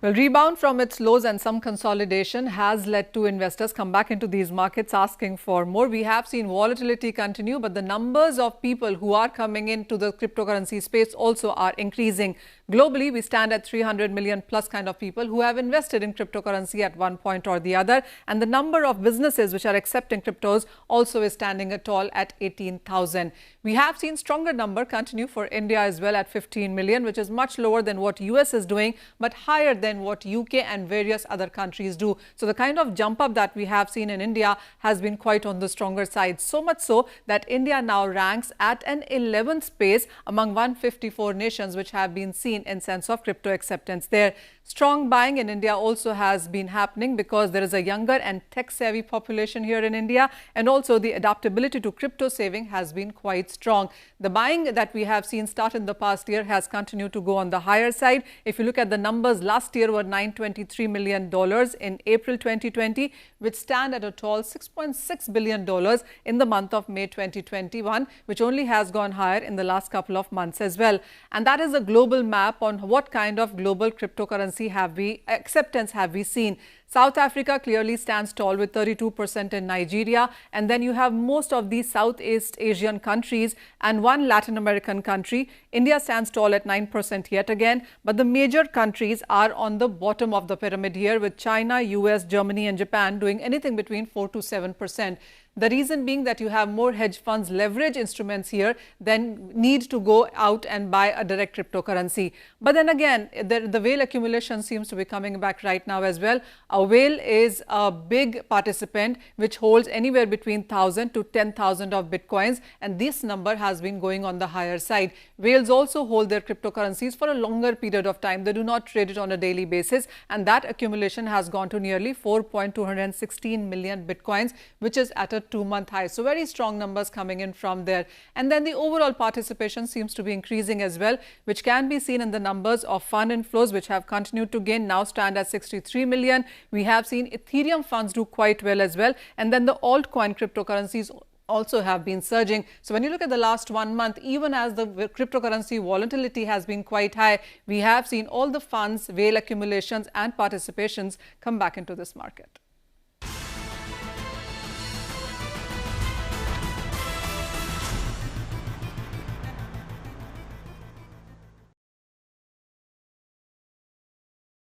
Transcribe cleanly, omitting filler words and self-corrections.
Well, rebound from its lows and some consolidation has led to investors come back into these markets asking for more. We have seen volatility continue, but the numbers of people who are coming into the cryptocurrency space also are increasing. Globally, we stand at 300 million plus kind of people who have invested in cryptocurrency at one point or the other. And the number of businesses which are accepting cryptos also is standing tall at 18,000. We have seen stronger number continue for India as well at 15 million, which is much lower than what US is doing, but higher than what UK and various other countries do. So the kind of jump up that we have seen in India has been quite on the stronger side. So much so that India now ranks at an 11th space among 154 nations which have been seen in sense of crypto acceptance there. Strong buying in India also has been happening because there is a younger and tech-savvy population here in India, and also the adaptability to crypto saving has been quite strong. The buying that we have seen start in the past year has continued to go on the higher side. If you look at the numbers, last year were $923 million in April 2020, which stand at a tall $6.6 billion in the month of May 2021, which only has gone higher in the last couple of months as well. And that is a global map on what kind of global cryptocurrency acceptance have we seen. South Africa clearly stands tall with 32% in Nigeria, and then you have most of these Southeast Asian countries and one Latin American country. India stands tall at 9% yet again, but the major countries are on the bottom of the pyramid here, with China, US, Germany and Japan doing anything between 4 to 7%. The reason being that you have more hedge funds leverage instruments here than need to go out and buy a direct cryptocurrency. But then again, the whale accumulation seems to be coming back right now as well. A whale is a big participant which holds anywhere between 1,000 to 10,000 of bitcoins, and this number has been going on the higher side. Whales also hold their cryptocurrencies for a longer period of time. They do not trade it on a daily basis, and that accumulation has gone to nearly 4.216 million bitcoins, which is at a 2-month high. So very strong numbers coming in from there. And then the overall participation seems to be increasing as well, which can be seen in the numbers of fund inflows, which have continued to gain, now stand at 63 million. We have seen Ethereum funds do quite well as well. And then the altcoin cryptocurrencies also have been surging. So when you look at the last 1 month, even as the cryptocurrency volatility has been quite high, we have seen all the funds, whale accumulations and participations come back into this market.